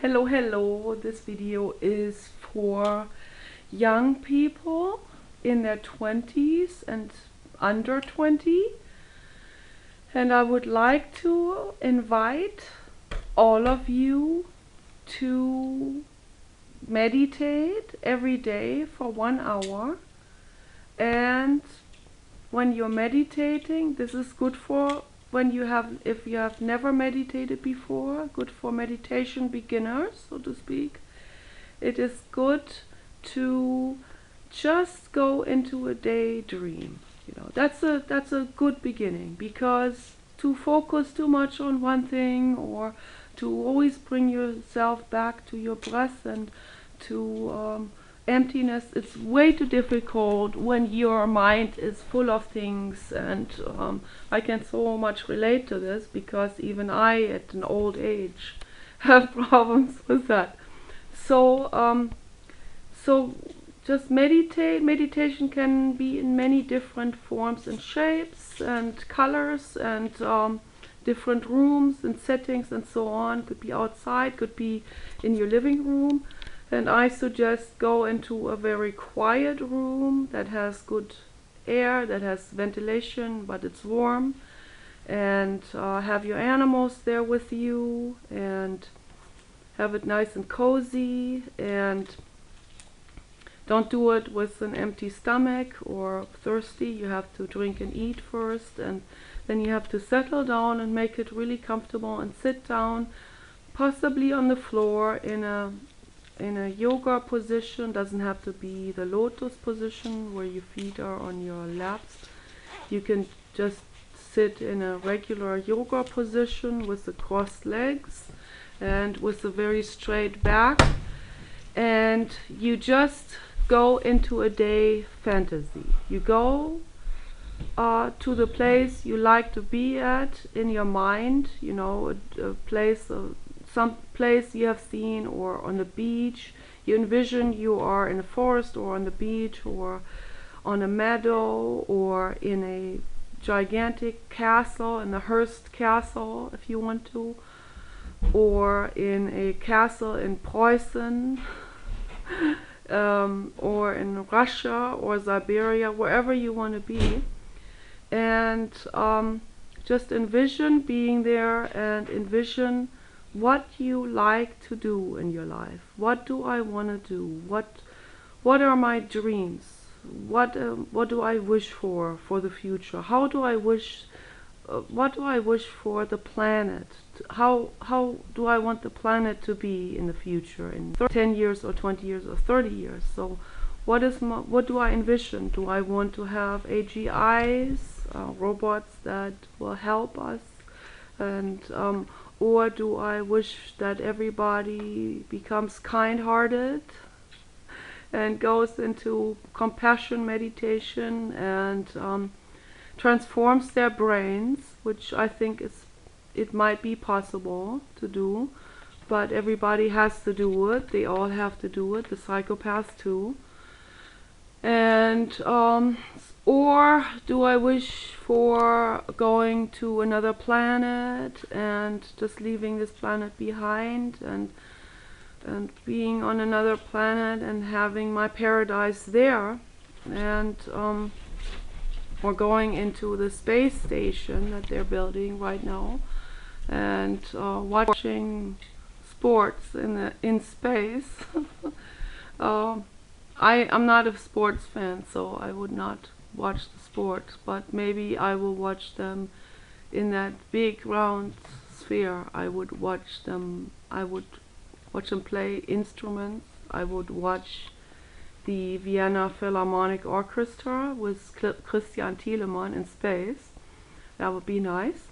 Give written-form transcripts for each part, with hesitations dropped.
Hello, hello. This video is for young people in their 20s and under 20. And I would like to invite all of you to meditate every day for 1 hour. And when you're meditating, this is good for if you have never meditated before, good for meditation beginners, so to speak. It is good to just go into a daydream. That's a good beginning, because to focus too much on one thing, or to always bring yourself back to your breath and to emptiness, it's way too difficult when your mind is full of things. And I can so much relate to this, because even I at an old age have problems with that. So just meditate. Meditation can be in many different forms and shapes and colors, and different rooms and settings and so on. Could be outside, could be in your living room. And I suggest go into a very quiet room that has good air, that has ventilation, but it's warm. And have your animals there with you, and have it nice and cozy. And don't do it with an empty stomach or thirsty. You have to drink and eat first, and then you have to settle down and make it really comfortable and sit down, possibly on the floor in a yoga position. Doesn't have to be the lotus position where your feet are on your laps. You can just sit in a regular yoga position with the crossed legs and with a very straight back, and you just go into a day fantasy. You go to the place you like to be at in your mind, a place, some place you have seen, or on the beach. You envision you are in a forest, or on the beach, or on a meadow, or in a gigantic castle, in the Hearst Castle if you want to, or in a castle in Preußen, or in Russia or Siberia, wherever you want to be. And just envision being there, and envision what you like to do in your life. What do I want to do? What are my dreams? What do I wish for the future? How do I wish? What do I wish for the planet? How do I want the planet to be in the future, in 10 years or 20 years or 30 years? So what do I envision? Do I want to have AGIs, robots that will help us? And or do I wish that everybody becomes kind-hearted and goes into compassion meditation and transforms their brains, which I think it might be possible to do, but everybody has to do it. They all have to do it, the psychopaths too. And or do I wish for going to another planet and just leaving this planet behind, and being on another planet and having my paradise there, and or going into the space station that they're building right now, and watching sports in space. I'm not a sports fan, so I would not watch the sports, but maybe I will watch them in that big round sphere. I would watch them play instruments. I would watch the Vienna Philharmonic Orchestra with Christian Thielemann in space. That would be nice.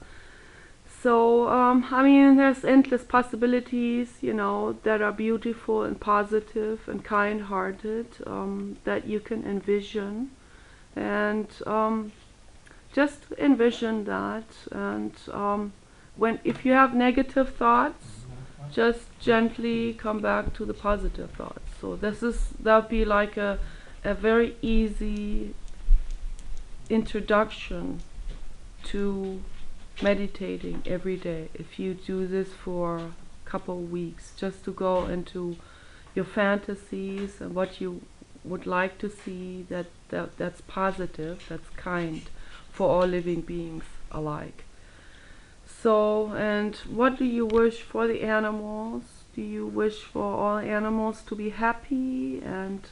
So, I mean, there's endless possibilities, that are beautiful and positive and kind-hearted, that you can envision. And just envision that. And if you have negative thoughts, just gently come back to the positive thoughts. So that would be like a very easy introduction to meditating every day, if you do this for a couple of weeks, just to go into your fantasies and what you would like to see that's positive, that's kind for all living beings alike. So, and what do you wish for the animals? Do you wish for all animals to be happy? And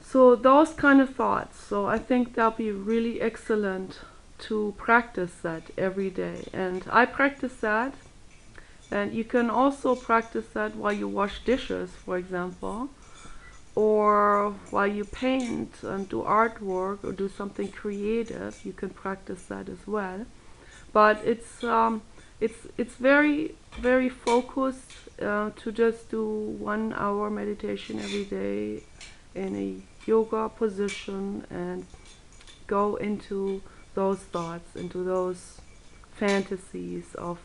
so those kind of thoughts. So I think that'll be really excellent to practice that every day. And I practice that. And you can also practice that while you wash dishes, for example, or while you paint and do artwork or do something creative. You can practice that as well. But it's very, very focused to just do 1 hour meditation every day in a yoga position and go into those thoughts, into those fantasies of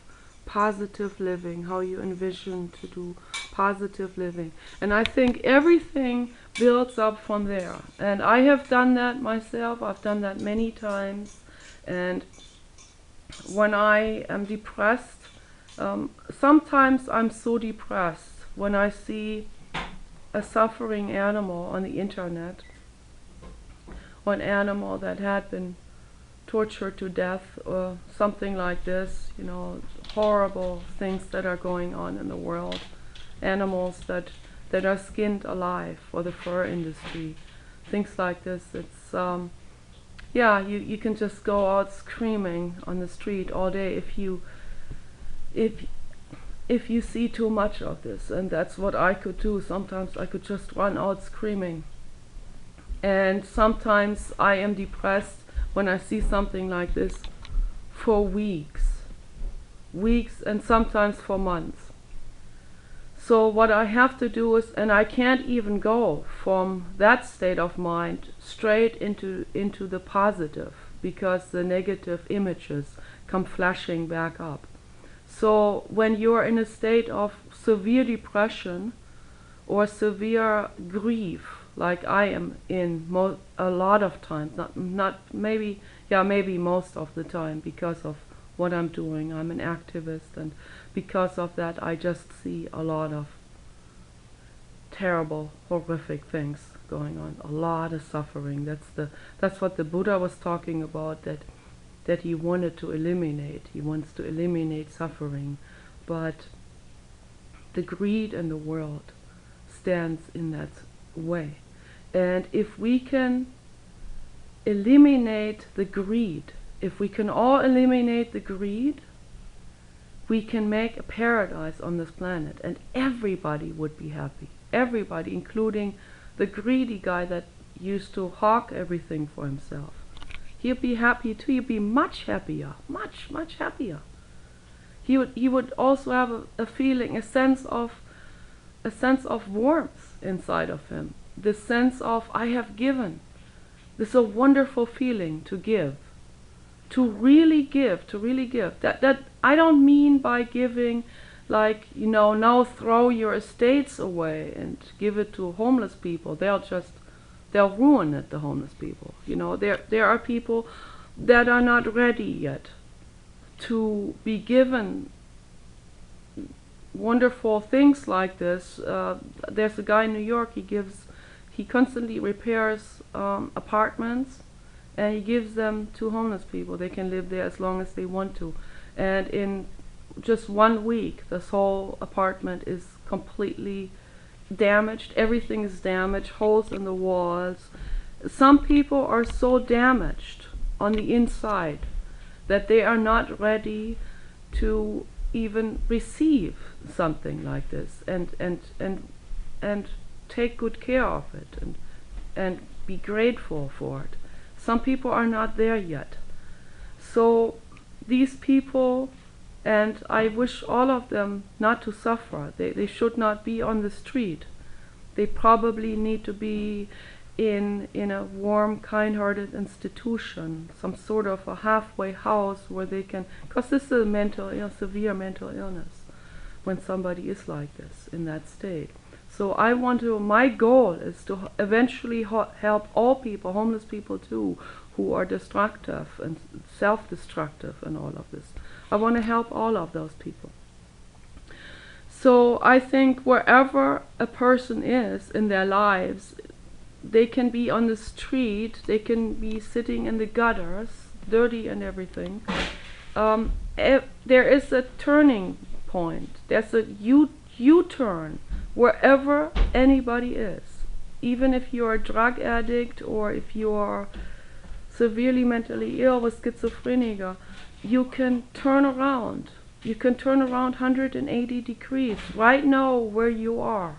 positive living, how you envision to do positive living. And I think everything builds up from there. And I have done that myself. I've done that many times. And when I am depressed, sometimes I'm so depressed when I see a suffering animal on the internet, or an animal that had been tortured to death or something like this, you know, horrible things that are going on in the world, animals that are skinned alive for the fur industry, things like this. It's yeah, you can just go out screaming on the street all day if you see too much of this. And that's what I could do. Sometimes I could just run out screaming. And sometimes I am depressed when I see something like this for weeks, and sometimes for months. So what I have to do is, and I can't even go from that state of mind straight into the positive, because the negative images come flashing back up. So when you're in a state of severe depression or severe grief, like I am in a lot of times, maybe most of the time, because of what I'm doing. I'm an activist, and because of that I just see a lot of terrible, horrific things going on, a lot of suffering. That's what the Buddha was talking about, that he wanted to eliminate. He wants to eliminate suffering, but the greed in the world stands in that way. And if we can eliminate the greed, if we can all eliminate the greed, we can make a paradise on this planet, and everybody would be happy. Everybody, including the greedy guy that used to hawk everything for himself. He'd be happy too. He'd be much happier, much happier. He would also have a feeling, a sense of warmth inside of him. The sense of, I have given. This is a wonderful feeling to give. To really give. That I don't mean by giving, like, you know, now throw your estates away and give it to homeless people. They'll ruin it, the homeless people. You know, there are people that are not ready yet to be given wonderful things like this. There's a guy in New York, he constantly repairs apartments, and he gives them to homeless people. They can live there as long as they want to. And in just 1 week, this whole apartment is completely damaged. Everything is damaged, holes in the walls. Some people are so damaged on the inside that they are not ready to even receive something like this and take good care of it and be grateful for it. Some people are not there yet. So these people, and I wish all of them not to suffer. They should not be on the street. They probably need to be in a warm, kind-hearted institution, some sort of a halfway house where they can, because this is a severe mental illness when somebody is like this, in that state. So my goal is to eventually help all people, homeless people too, who are destructive and self-destructive and all of this. I want to help all of those people. So I think wherever a person is in their lives, they can be on the street, they can be sitting in the gutters, dirty and everything. There is a turning point. There's a U-turn wherever anybody is. Even if you're a drug addict or if you're severely mentally ill with schizophrenia, you can turn around. You can turn around 180 degrees right now where you are.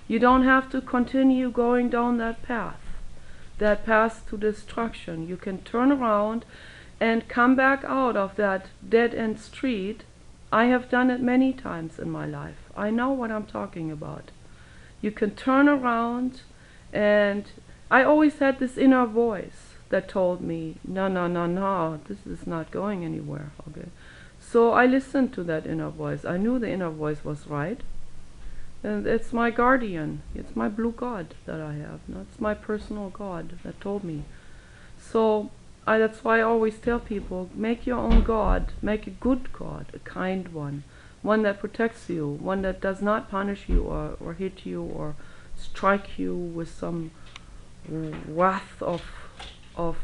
You don't have to continue going down that path to destruction. You can turn around and come back out of that dead-end street. I have done it many times in my life. I know what I'm talking about. You can turn around, and I always had this inner voice that told me, no, no, no, no, this is not going anywhere. Okay. So I listened to that inner voice. I knew the inner voice was right. And it's my guardian. It's my blue God that I have. It's my personal God that told me. So that's why I always tell people, make your own God. Make a good God, a kind one. One that protects you. One that does not punish you or hit you or strike you with some wrath of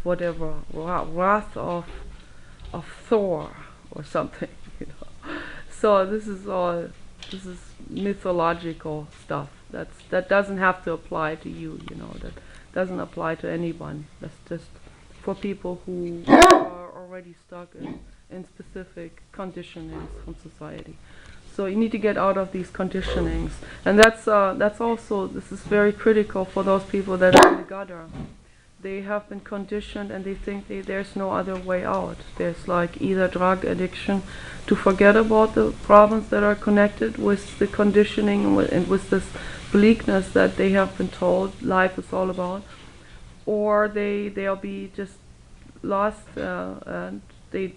whatever. Wrath of Thor or something, you know. So this is mythological stuff. That doesn't have to apply to you, you know. That doesn't apply to anyone. That's just for people who are already stuck in specific conditionings from society. So you need to get out of these conditionings, and that's also, this is very critical for those people that are in the gutter. They have been conditioned and they think there's no other way out. There's like either drug addiction, to forget about the problems that are connected with the conditioning and with this bleakness that they have been told life is all about, or they'll be just lost and they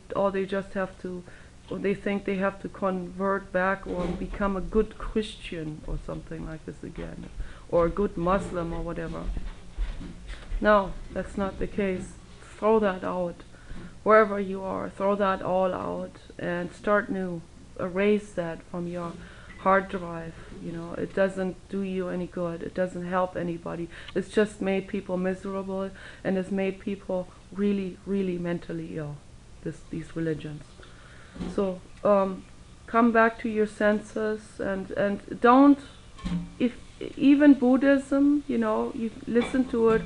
just have to, or they think they have to convert back or become a good Christian or something like this again, or a good Muslim or whatever. No, that's not the case. Throw that out. Wherever you are, throw that all out and start new. Erase that from your hard drive. You know, it doesn't do you any good. It doesn't help anybody. It's just made people miserable, and it's made people really, really mentally ill, these religions. So come back to your senses, and don't, if even Buddhism, you know, you listen to it.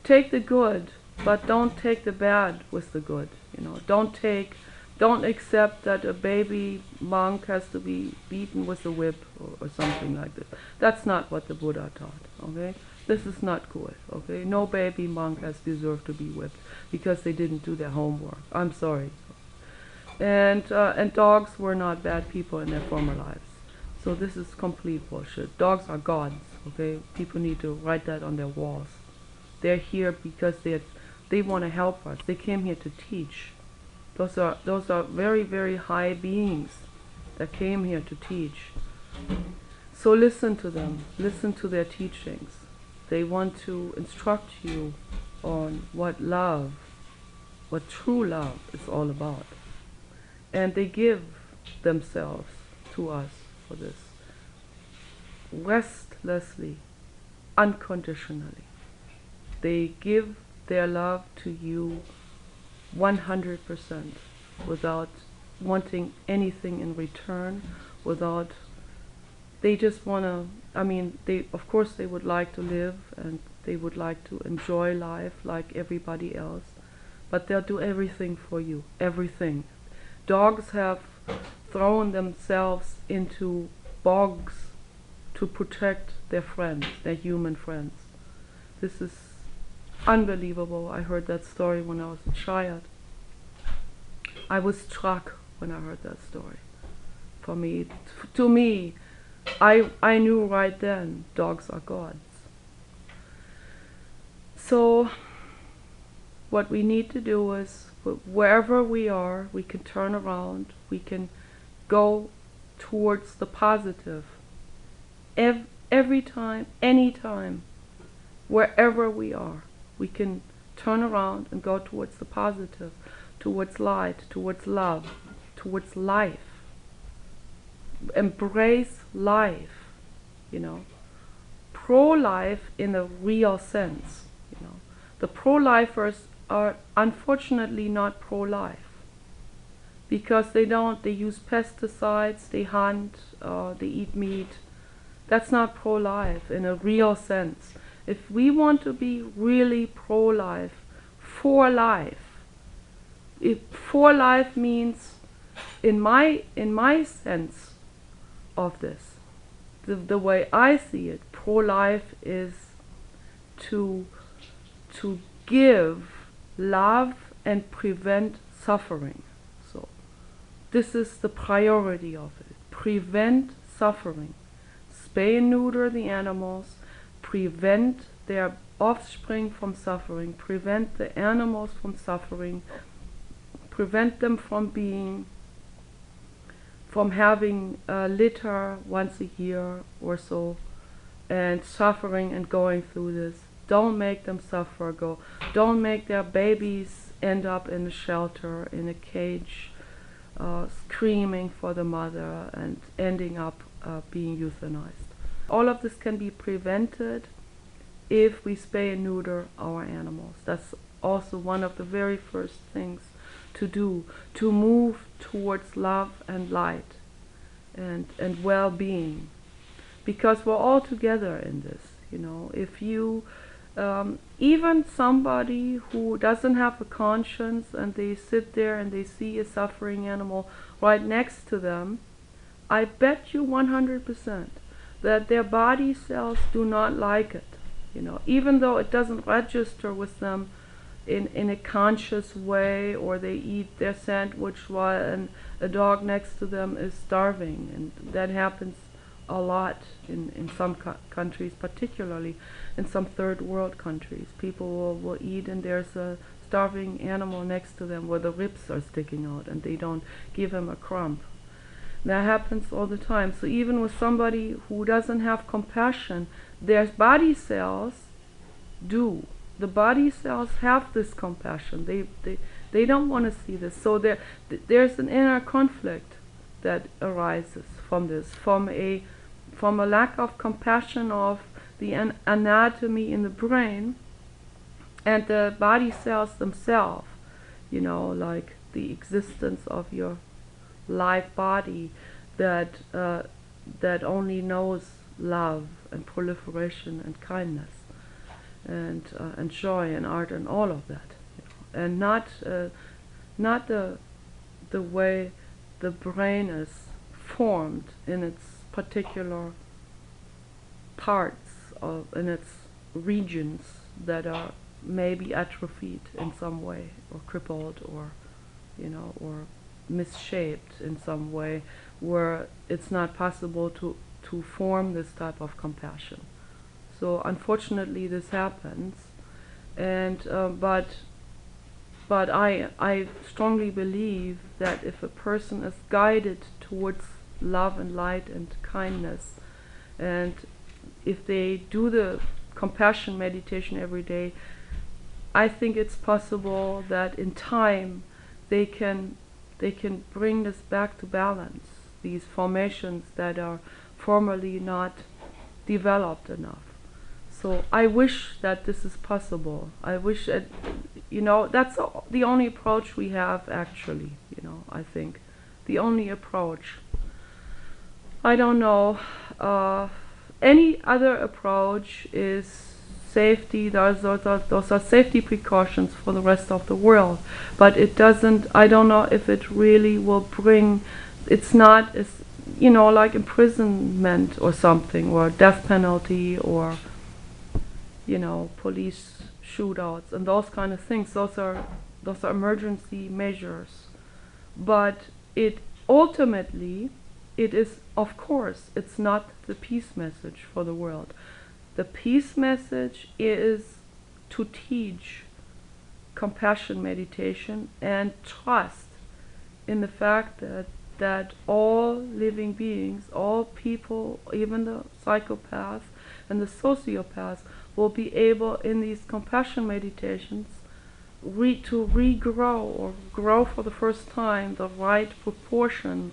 Take the good, but don't take the bad with the good. You know, don't accept that a baby monk has to be beaten with a whip or something like this. That's not what the Buddha taught. Okay, this is not good. Okay, no baby monk has deserved to be whipped because they didn't do their homework. I'm sorry. And dogs were not bad people in their former lives. So this is complete bullshit. Dogs are gods. Okay, people need to write that on their walls. They're here because they want to help us. They came here to teach. Those are very, very high beings that came here to teach. So listen to them. Listen to their teachings. They want to instruct you on what true love is all about. And they give themselves to us for this. Restlessly, unconditionally. They give their love to you 100% without wanting anything in return, they just want to, I mean, of course they would like to live and they would like to enjoy life like everybody else, but they'll do everything for you, everything. Dogs have thrown themselves into bogs to protect their friends, their human friends. This is unbelievable. I heard that story when I was a child. I was struck when I heard that story. To me, I knew right then, dogs are gods. So what we need to do is, wherever we are, we can turn around, we can go towards the positive. Every time, anytime, wherever we are, we can turn around and go towards the positive, towards light, towards love, towards life. embrace life, you know, pro-life in a real sense. You know, the pro-lifers are unfortunately not pro-life because they use pesticides, they hunt, they eat meat. That's not pro-life in a real sense. If we want to be really pro-life, for life, for life means, in my sense of this, the way I see it, pro-life is to give love and prevent suffering. So this is the priority of it. Prevent suffering. Spay and neuter the animals, prevent their offspring from suffering, prevent the animals from suffering, prevent them from having a litter once a year or so and suffering and going through this. Don't make them suffer. Don't make their babies end up in a shelter, in a cage, screaming for the mother and ending up being euthanized. All of this can be prevented if we spay and neuter our animals. That's also one of the very first things to do, to move towards love and light and well-being, because we're all together in this. You know, if you even somebody who doesn't have a conscience and they sit there and they see a suffering animal right next to them, I bet you 100% that their body cells do not like it. You know, even though it doesn't register with them in a conscious way, or they eat their sandwich while a dog next to them is starving, and that happens a lot in some countries, particularly in some third world countries. People will eat and there's a starving animal next to them where the ribs are sticking out and they don't give him a crumb. That happens all the time. So even with somebody who doesn't have compassion, their body cells do. The body cells have this compassion. They don't want to see this. So there's an inner conflict that arises from this, from a lack of compassion of the anatomy in the brain and the body cells themselves. You know, like the existence of your live body that only knows love and proliferation and kindness and joy and art and all of that, you know, and not the way the brain is formed in its particular parts in its regions that are maybe atrophied in some way, or crippled, or you know, or misshaped in some way, where it's not possible to form this type of compassion. So unfortunately this happens, and but I strongly believe that if a person is guided towards love and light and kindness, and if they do the compassion meditation every day, I think it's possible that in time they can bring this back to balance, these formations that are formerly not developed enough. So I wish that this is possible. I wish that, you know, that's the only approach we have, actually, you know, I think. The only approach. I don't know. Any other approach is safety. Those are safety precautions for the rest of the world. But it doesn't, I don't know if it really will bring, it's not, you know, like imprisonment or something, or death penalty, or, you know, police shootouts and those kind of things. Those are emergency measures. But it ultimately, it is, of course, it's not the peace message for the world. The peace message is to teach compassion meditation and trust in the fact that all living beings, all people, even the psychopaths and the sociopaths, will be able in these compassion meditations to regrow or grow for the first time the right proportions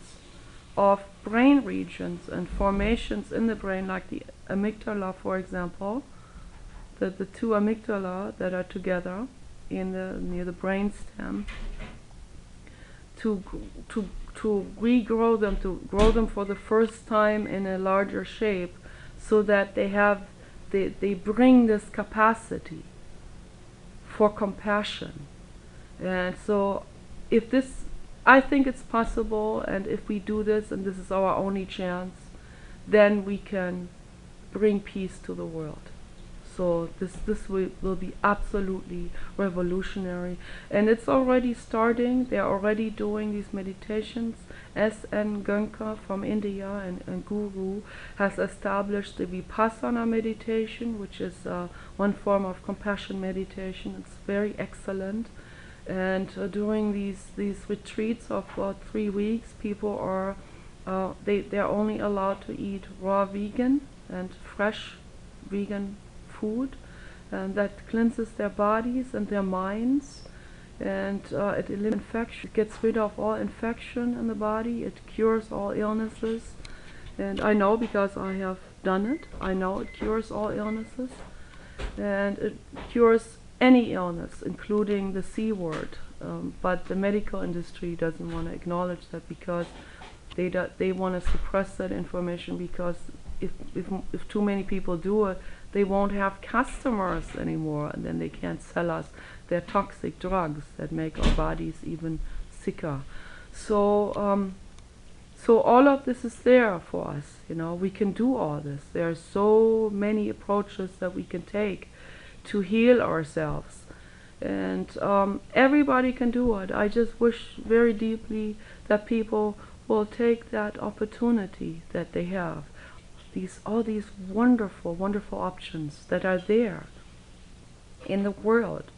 of brain regions and formations in the brain, like the amygdala, for example, the two amygdala that are together near the brain stem, to regrow them, to grow them for the first time in a larger shape, so that they bring this capacity for compassion. And so I think it's possible, and if we do this, and this is our only chance, then we can bring peace to the world. So this will be absolutely revolutionary, and it's already starting. They're already doing these meditations. S.N. Goenka from India and Guru has established the Vipassana meditation, which is one form of compassion meditation. It's very excellent. And during these retreats of 3 weeks, people are they're only allowed to eat raw vegan and fresh vegan food, and that cleanses their bodies and their minds, and it eliminates infection. It gets rid of all infection in the body. It cures all illnesses, and I know because I have done it. I know it cures all illnesses, and it cures any illness, including the C word. But the medical industry doesn't want to acknowledge that, because they want to suppress that information, because if too many people do it, they won't have customers anymore, and then they can't sell us their toxic drugs that make our bodies even sicker. So so all of this is there for us. We can do all this. There are so many approaches that we can take to heal ourselves, and everybody can do it. I just wish very deeply that people will take that opportunity that they have. All these wonderful, wonderful options that are there in the world.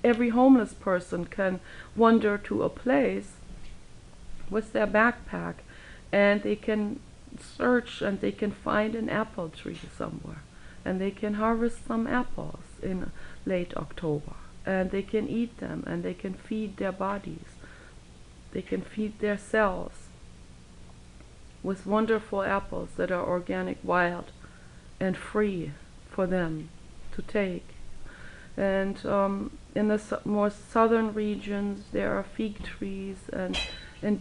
Every homeless person can wander to a place with their backpack, and they can search and they can find an apple tree somewhere, and they can harvest some apples in late October, and they can eat them, and they can feed their bodies, they can feed their cells with wonderful apples that are organic, wild, and free for them to take. And in the more southern regions, there are fig trees and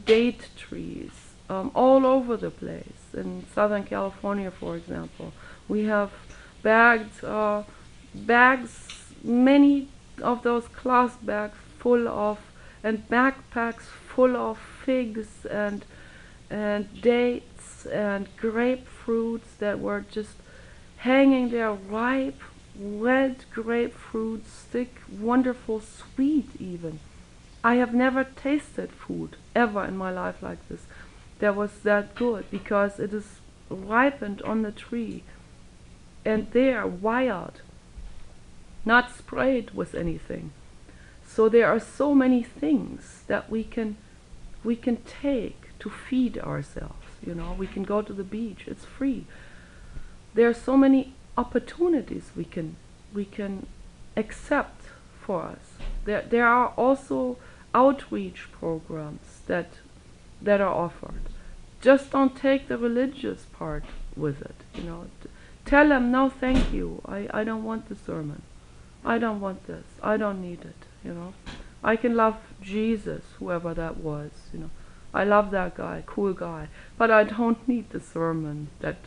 date trees all over the place. In Southern California, for example, we have bags, many of those cloth bags full of, and backpacks full of figs and dates and grapefruits that were just hanging there, ripe, red grapefruits, thick, wonderful, sweet even. I have never tasted food ever in my life like this that was that good, because it is ripened on the tree, and they're wild, not sprayed with anything. So there are so many things that we can take to feed ourselves. We can go to the beach, it's free. There are so many opportunities we can accept for us. There are also outreach programs that are offered. Just don't take the religious part with it. Tell them, no, thank you. I don't want the sermon. I don't want this. I don't need it. I can love Jesus, whoever that was. I love that guy, cool guy, but I don't need the sermon that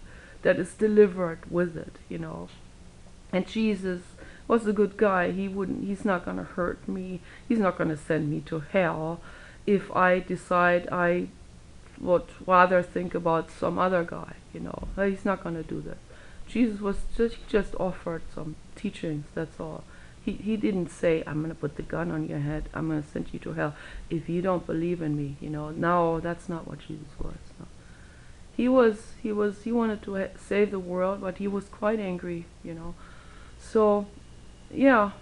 is delivered with it. And Jesus was a good guy. He's not going to hurt me. He's not going to send me to hell if I decide I would rather think about some other guy. He's not going to do that. Jesus was just offered some teachings, that's all. He didn't say, I'm going to put the gun on your head, I'm going to send you to hell if you don't believe in me. No, that's not what Jesus was. No. He wanted to save the world, but he was quite angry. So yeah,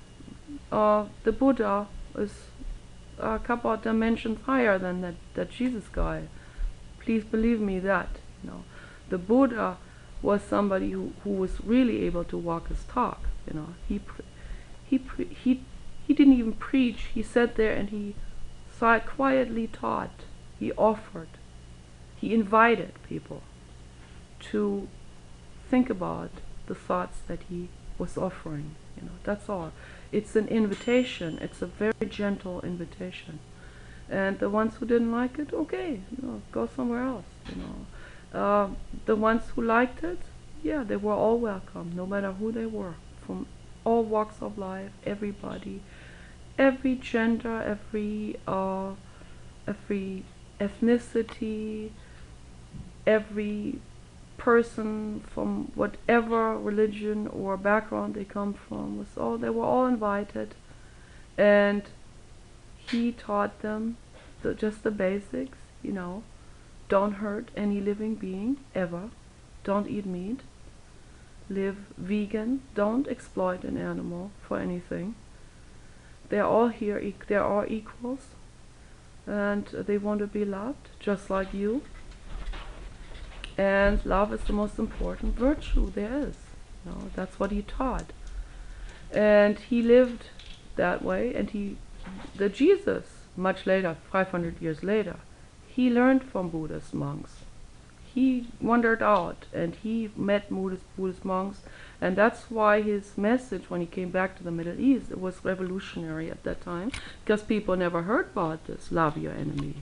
the Buddha is a couple of dimensions higher than that Jesus guy. Please believe me that. The Buddha was somebody who was really able to walk his talk. He didn't even preach. He sat there and he quietly taught. He offered. He invited people to think about the thoughts that he was offering. That's all. It's an invitation. It's a very gentle invitation. And the ones who didn't like it, okay, go somewhere else. The ones who liked it, yeah, they were all welcome, no matter who they were, from all walks of life, everybody, every gender, every ethnicity, every person from whatever religion or background they come from. They were all invited, and he taught them just the basics. Don't hurt any living being ever. Don't eat meat. Live vegan. Don't exploit an animal for anything. They're all here. They're all equals, and they want to be loved just like you. And love is the most important virtue there is. That's what he taught. And he lived that way. And the Jesus, much later, 500 years later, he learned from Buddhist monks. He wandered out and he met Buddhist monks. And that's why his message, when he came back to the Middle East, it was revolutionary at that time, because people never heard about this, love your enemy.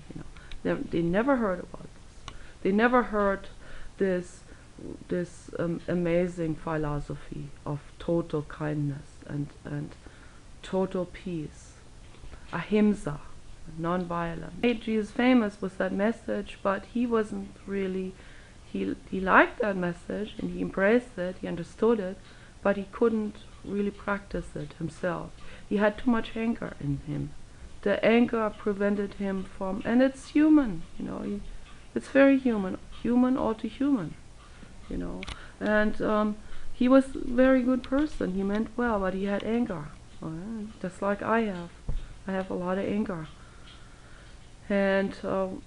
They never heard about this. They never heard this amazing philosophy of total kindness and total peace, ahimsa, non-violence. Made Jesus famous with that message, but he wasn't really. He liked that message and he embraced it. He understood it, but he couldn't really practice it himself. He had too much anger in him. The anger prevented him from, and it's human, it's very human. Human or to human, and he was a very good person. He meant well, but he had anger, just like I have a lot of anger, and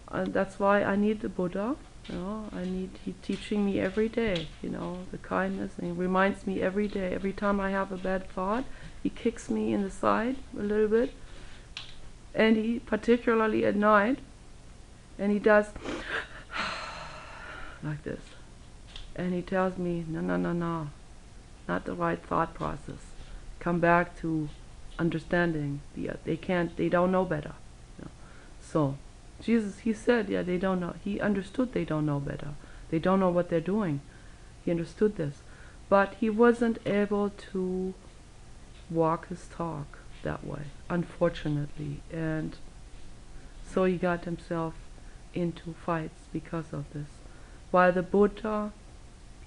that's why I need the Buddha. He's teaching me every day, the kindness, and he reminds me every day. Every time I have a bad thought, he kicks me in the side a little bit, and he, particularly at night, and he does like this, and he tells me, no, not the right thought process. Come back to understanding. They don't know better. So Jesus, he said, yeah, they don't know. He understood they don't know better. They don't know what they're doing. He understood this, but he wasn't able to walk his talk that way, unfortunately, and so he got himself into fights because of this. While the Buddha,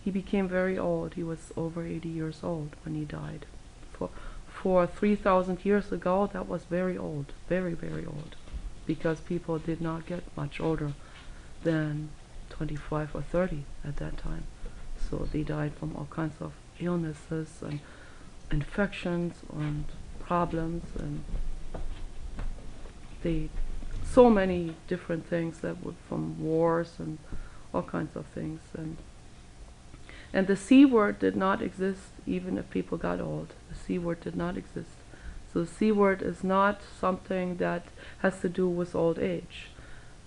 he became very old. He was over 80 years old when he died. For 3,000 years ago, that was very old, very, very old, because people did not get much older than 25 or 30 at that time. So they died from all kinds of illnesses and infections and problems, and so many different things that were from wars and all kinds of things, and the C word did not exist even if people got old. The C word did not exist. So the C word is not something that has to do with old age.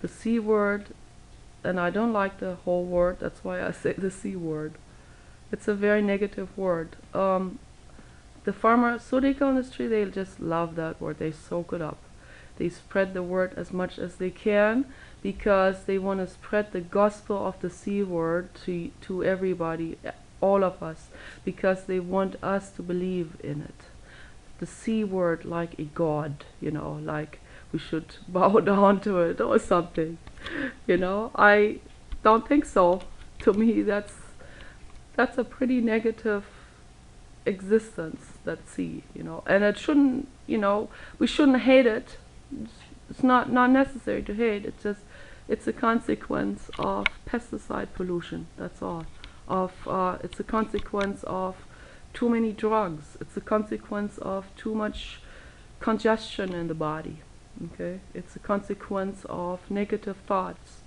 The C word, and I don't like the whole word, that's why I say the C word. It's a very negative word. The pharmaceutical industry, they just love that word. They soak it up. They spread the word as much as they can, because they want to spread the gospel of the C word to everybody, all of us, because they want us to believe in it. The C word like a god, like we should bow down to it or something. I don't think so. To me, that's a pretty negative existence, that C, and it shouldn't, we shouldn't hate it. It's not necessary to hate. It's a consequence of pesticide pollution. That's all. It's a consequence of too many drugs. It's a consequence of too much congestion in the body. Okay, it's a consequence of negative thoughts.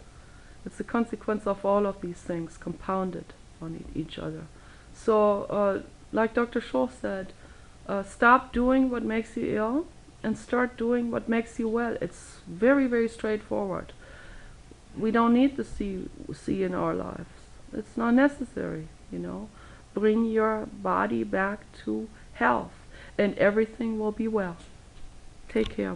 It's a consequence of all of these things compounded on each other. So, like Dr. Scholl said, stop doing what makes you ill and start doing what makes you well. It's very, very straightforward. we don't need the sea in our lives. It's not necessary, you know. Bring your body back to health and everything will be well. Take care.